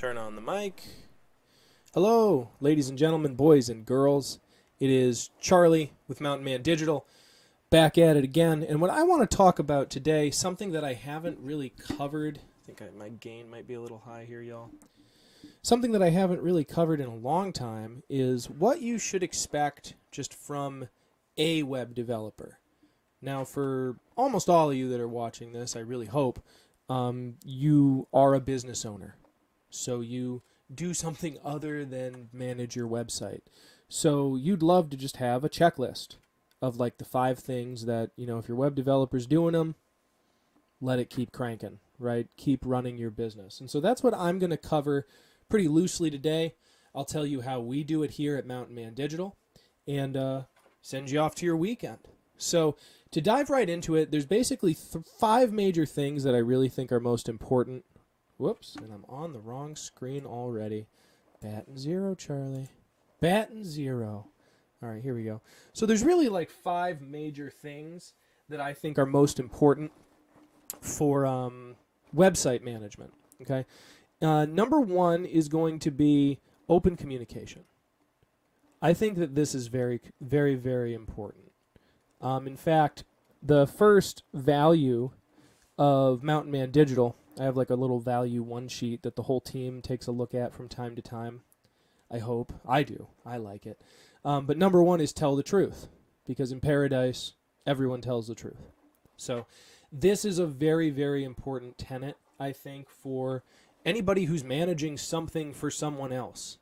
Turn on the mic. Hello, ladies and gentlemen, boys and girls. It is Charlie with Mountain Man Digital, back at it again. And what I want to talk about today, something that I haven't really covered. I think my gain might be a little high here, y'all. Something that I haven't really covered in a long time is what you should expect just from a web developer. Now, for almost all of you that are watching this, I really hope you are a business owner. So you do something other than manage your website. So you'd love to just have a checklist of like the 5 things that, if your web developer's doing them, let it keep cranking, right? Keep running your business. And so that's what I'm going to cover pretty loosely today. I'll tell you how we do it here at Mountain Man Digital and send you off to your weekend. So to dive right into it, there's basically 5 major things that I really think are most important. Whoops, and I'm on the wrong screen already. Batting 0, Charlie. Batting 0. All right, here we go. So there's really like 5 major things that I think are most important for website management. Okay, number 1 is going to be open communication. I think that this is very, very, very important. In fact, the first value of Mountain Man Digital, I have like a little value one sheet that the whole team takes a look at from time to time. I hope. I do. I like it. But number 1 is tell the truth, because in paradise, everyone tells the truth. So this is a very, very important tenet, I think, for anybody who's managing something for someone else.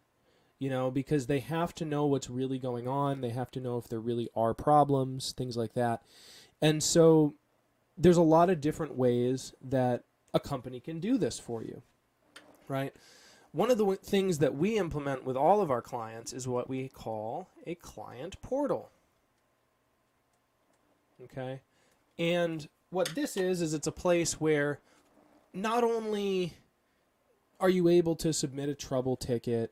Because they have to know what's really going on. They have to know if there really are problems, things like that. And so there's a lot of different ways that a company can do this for you, right? One of the things that we implement with all of our clients is what we call a client portal. Okay? And what this is it's a place where not only are you able to submit a trouble ticket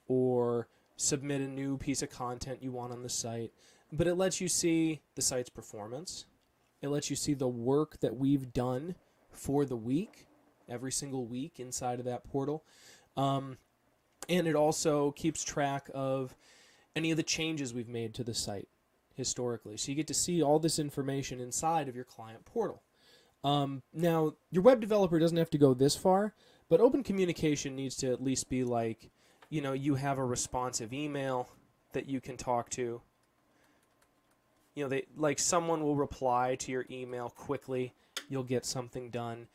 or submit a new piece of content you want on the site, but it lets you see the site's performance. It lets you see the work that we've done for the week, every single week inside of that portal. And it also keeps track of any of the changes we've made to the site historically. So you get to see all this information inside of your client portal. Now, your web developer doesn't have to go this far, but open communication needs to at least be like, you have a responsive email that you can talk to. Someone will reply to your email quickly. You'll get something done.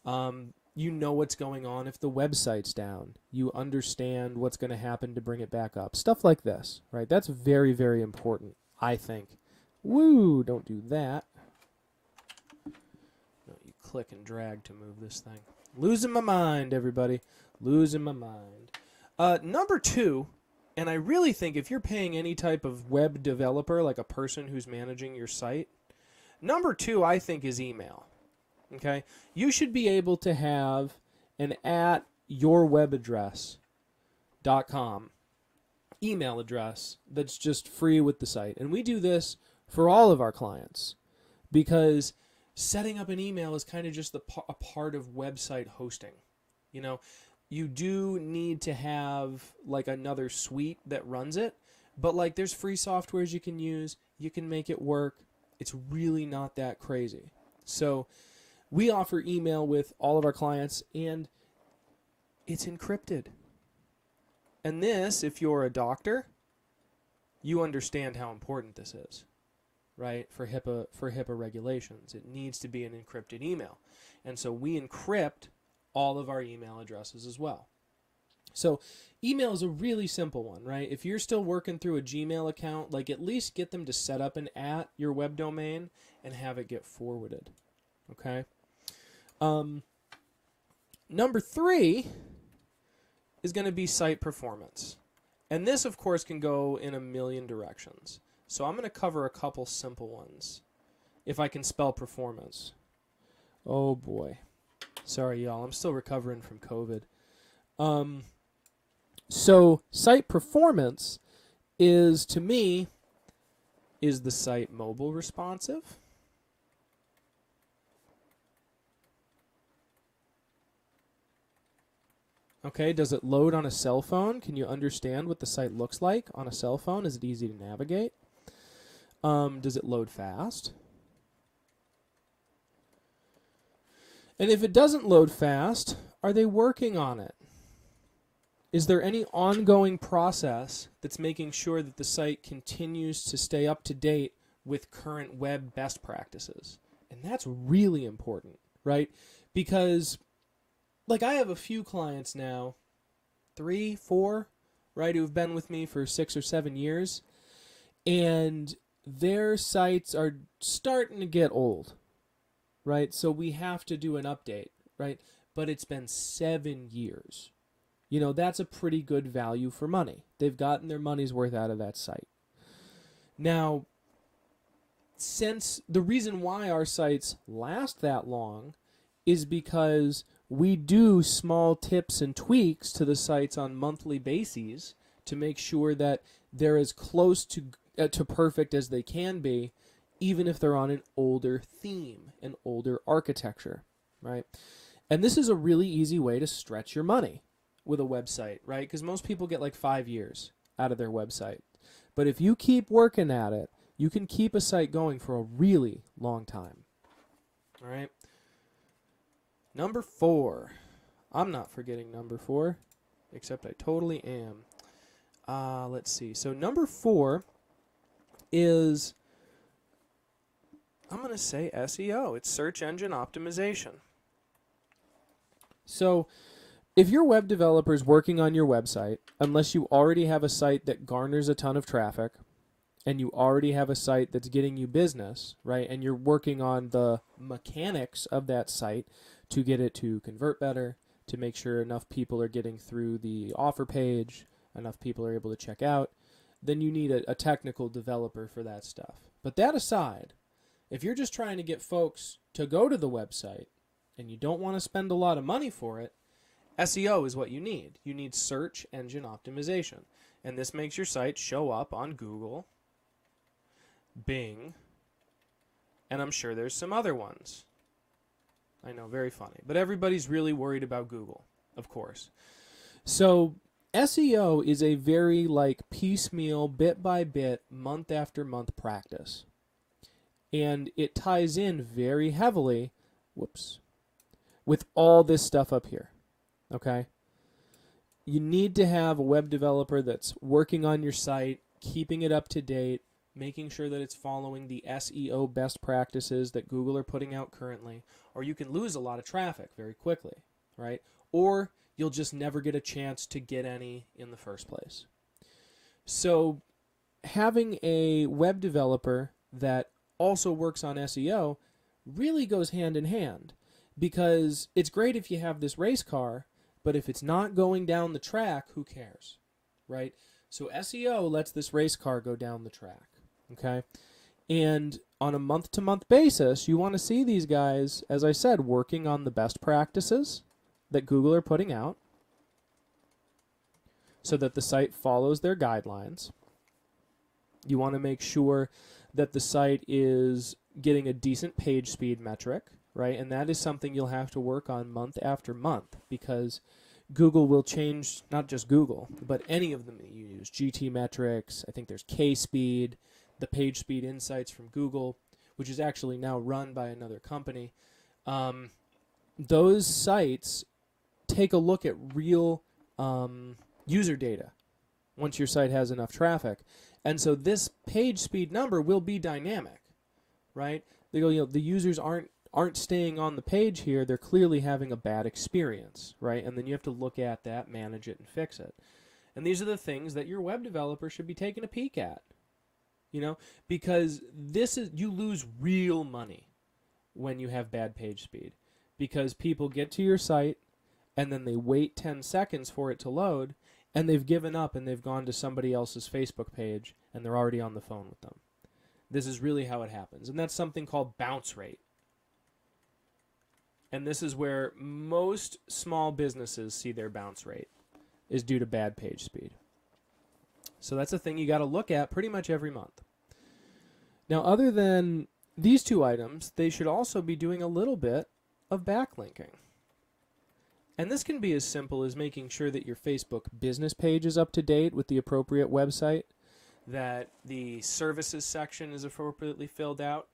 You know what's going on if the website's down. You understand what's going to happen to bring it back up. Stuff like this, right? That's very, very important, I think. Woo, don't do that. No, you click and drag to move this thing. Losing my mind, everybody. Losing my mind. Number 2, and I really think if you're paying any type of web developer, like a person who's managing your site, number 2, I think, is email. Okay? You should be able to have an @yourwebaddress.com email address that's just free with the site. And we do this for all of our clients because setting up an email is kind of just a part of website hosting. You do need to have like another suite that runs it, but like there's free softwares you can use. You can make it work. It's really not that crazy. So we offer email with all of our clients, and it's encrypted. And this, if you're a doctor, you understand how important this is, right? For HIPAA regulations, it needs to be an encrypted email. And so we encrypt all of our email addresses as well. So email is a really simple one, right? If you're still working through a Gmail account, like at least get them to set up an @your web domain and have it get forwarded. Okay? Number 3 is going to be site performance. And this, of course, can go in a million directions. So I'm going to cover a couple simple ones. If I can spell performance. Oh, boy. Sorry, y'all. I'm still recovering from COVID. So site performance is, to me, is the site mobile responsive? Okay, does it load on a cell phone? Can you understand what the site looks like on a cell phone? Is it easy to navigate? Does it load fast? And if it doesn't load fast, are they working on it? Is there any ongoing process that's making sure that the site continues to stay up to date with current web best practices? And that's really important, right? Because, like, I have a few clients now, 3, 4, right, who've been with me for 6 or 7 years, and their sites are starting to get old, right? So we have to do an update, right? But it's been 7 years. You know, that's a pretty good value for money. They've gotten their money's worth out of that site. Now, since the reason why our sites last that long is because we do small tips and tweaks to the sites on monthly bases to make sure that they're as close to perfect as they can be, even if they're on an older theme, an older architecture, right? And this is a really easy way to stretch your money with a website, right? Because most people get like 5 years out of their website. But if you keep working at it, you can keep a site going for a really long time. All right? Number 4. I'm not forgetting number 4, except I totally am. Let's see. So number 4 is, I'm going to say SEO. It's search engine optimization. So if your web developer is working on your website, unless you already have a site that garners a ton of traffic and you already have a site that's getting you business, right, and you're working on the mechanics of that site to get it to convert better, to make sure enough people are getting through the offer page, enough people are able to check out, then you need a technical developer for that stuff. But that aside, if you're just trying to get folks to go to the website and you don't want to spend a lot of money for it, SEO is what you need. You need search engine optimization. And this makes your site show up on Google, Bing, and I'm sure there's some other ones. I know, very funny. But everybody's really worried about Google, of course. So SEO is a very piecemeal, bit by bit, month after month practice. And it ties in very heavily, with all this stuff up here. Okay? You need to have a web developer that's working on your site, keeping it up to date, making sure that it's following the SEO best practices that Google are putting out currently, or you can lose a lot of traffic very quickly, right? Or you'll just never get a chance to get any in the first place. So having a web developer that also works on SEO really goes hand in hand, because it's great if you have this race car, but if it's not going down the track, who cares, right? So SEO lets this race car go down the track, okay? And on a month-to-month basis, you want to see these guys, as I said, working on the best practices that Google are putting out so that the site follows their guidelines. You want to make sure that the site is getting a decent page speed metric, right? And that is something you'll have to work on month after month, because Google will change, not just Google, but any of them that you use. GT metrics, I think there's K-speed, the page speed insights from Google, which is actually now run by another company. Those sites take a look at real user data once your site has enough traffic. And so this page speed number will be dynamic, right? They go, the users aren't staying on the page here, they're clearly having a bad experience, right? And then you have to look at that, manage it, and fix it. And these are the things that your web developer should be taking a peek at, because you lose real money when you have bad page speed, because people get to your site and then they wait 10 seconds for it to load, and they've given up and they've gone to somebody else's Facebook page and they're already on the phone with them. This is really how it happens. And that's something called bounce rate. And this is where most small businesses see their bounce rate, is due to bad page speed. So that's a thing you got to look at pretty much every month. Now, other than these two items, they should also be doing a little bit of backlinking. And this can be as simple as making sure that your Facebook business page is up to date with the appropriate website, that the services section is appropriately filled out,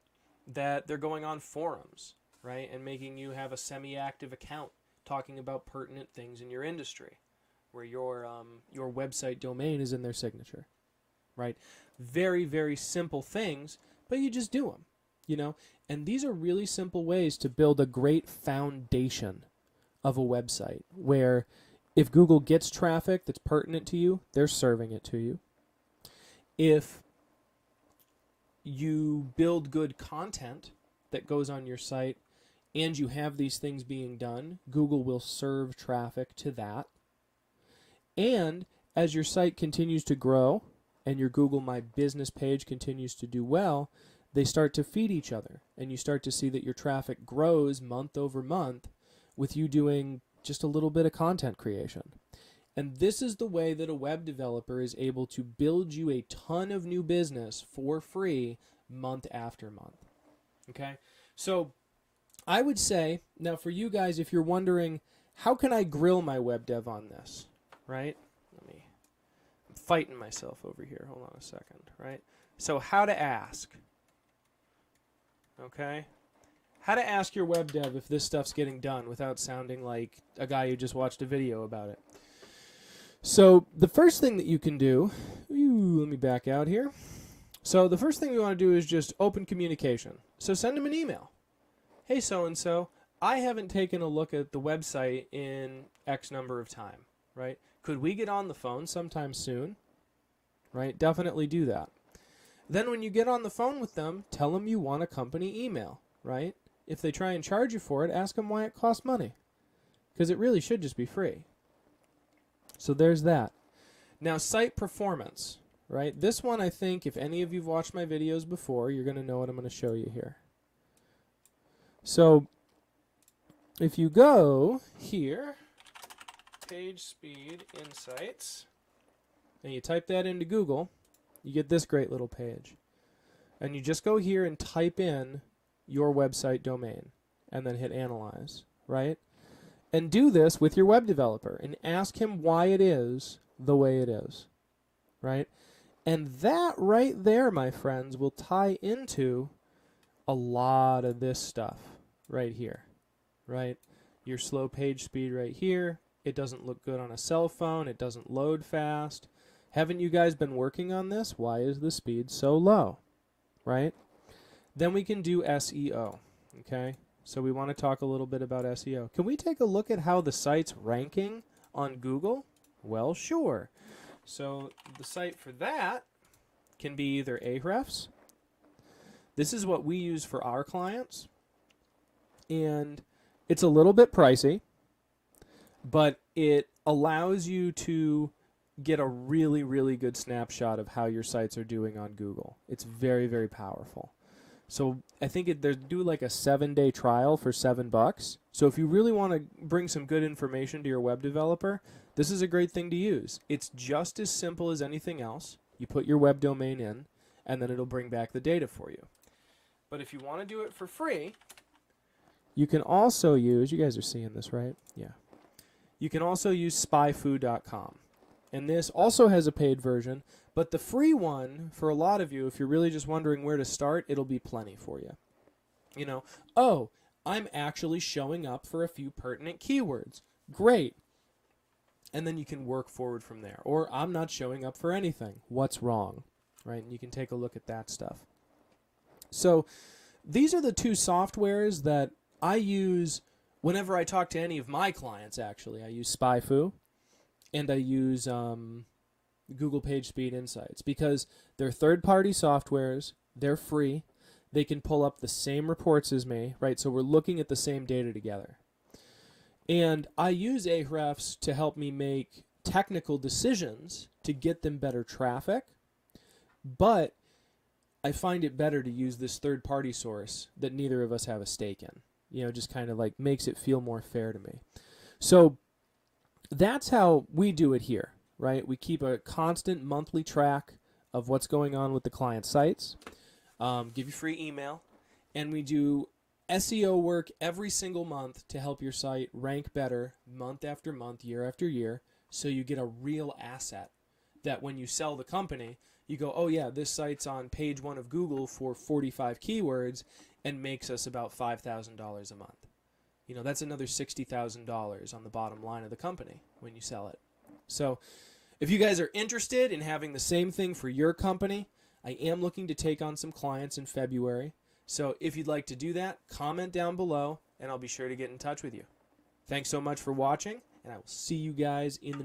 that they're going on forums, right, and making you have a semi-active account talking about pertinent things in your industry, where your website domain is in their signature, right? Very, very simple things, but you just do them, you know? And these are really simple ways to build a great foundation of a website where if Google gets traffic that's pertinent to you, they're serving it to you. If you build good content that goes on your site and you have these things being done, Google will serve traffic to that. And as your site continues to grow and your Google My Business page continues to do well, they start to feed each other. And you start to see that your traffic grows month over month with you doing just a little bit of content creation. And this is the way that a web developer is able to build you a ton of new business for free month after month. Okay? So I would say, now for you guys, if you're wondering, how can I grill my web dev on this? Right? I'm fighting myself over here. Hold on a second. Right? So how to ask. Okay? How to ask your web dev if this stuff's getting done without sounding like a guy who just watched a video about it. So the first thing that you can do, let me back out here. So the first thing we want to do is just open communication. So send them an email. Hey, so-and-so, I haven't taken a look at the website in X number of time, right? Could we get on the phone sometime soon? Right? Definitely do that. Then when you get on the phone with them, tell them you want a company email, right? If they try and charge you for it, ask them why it costs money. Because it really should just be free. So there's that. Now, site performance, right? This one, I think, if any of you've watched my videos before, you're going to know what I'm going to show you here. So if you go here, page speed insights, and you type that into Google, you get this great little page. And you just go here and type in your website domain and then hit analyze, right? And do this with your web developer and ask him why it is the way it is, right? And that right there, my friends, will tie into a lot of this stuff right here, right? Your slow page speed right here. It doesn't look good on a cell phone. It doesn't load fast. Haven't you guys been working on this? Why is the speed so low, right? Then we can do SEO, okay? So we want to talk a little bit about SEO. Can we take a look at how the site's ranking on Google? Well, sure. So the site for that can be either Ahrefs. This is what we use for our clients. And it's a little bit pricey, but it allows you to get a really, really good snapshot of how your sites are doing on Google. It's very, very powerful. So I think they do like a 7-day trial for $7. So if you really want to bring some good information to your web developer, this is a great thing to use. It's just as simple as anything else. You put your web domain in, and then it'll bring back the data for you. But if you want to do it for free, you can also use, you guys are seeing this, right? Yeah. You can also use spyfoo.com. And this also has a paid version, but the free one, for a lot of you, if you're really just wondering where to start, it'll be plenty for you. You know, oh, I'm actually showing up for a few pertinent keywords. Great. And then you can work forward from there. Or I'm not showing up for anything. What's wrong? Right? And you can take a look at that stuff. So these are the two softwares that I use whenever I talk to any of my clients, actually. I use SpyFoo. And I use Google PageSpeed Insights because they're third-party softwares. They're free. They can pull up the same reports as me, right? So we're looking at the same data together. And I use Ahrefs to help me make technical decisions to get them better traffic. But I find it better to use this third-party source that neither of us have a stake in. You know, just kind of like makes it feel more fair to me. So that's how we do it here, right? We keep a constant monthly track of what's going on with the client sites, give you free email, and we do SEO work every single month to help your site rank better month after month, year after year, so you get a real asset that when you sell the company, you go, oh yeah, this site's on page 1 of Google for 45 keywords and makes us about $5,000 a month. You know, that's another $60,000 on the bottom line of the company when you sell it. So if you guys are interested in having the same thing for your company, I am looking to take on some clients in February. So if you'd like to do that, comment down below and I'll be sure to get in touch with you. Thanks so much for watching, and I will see you guys in the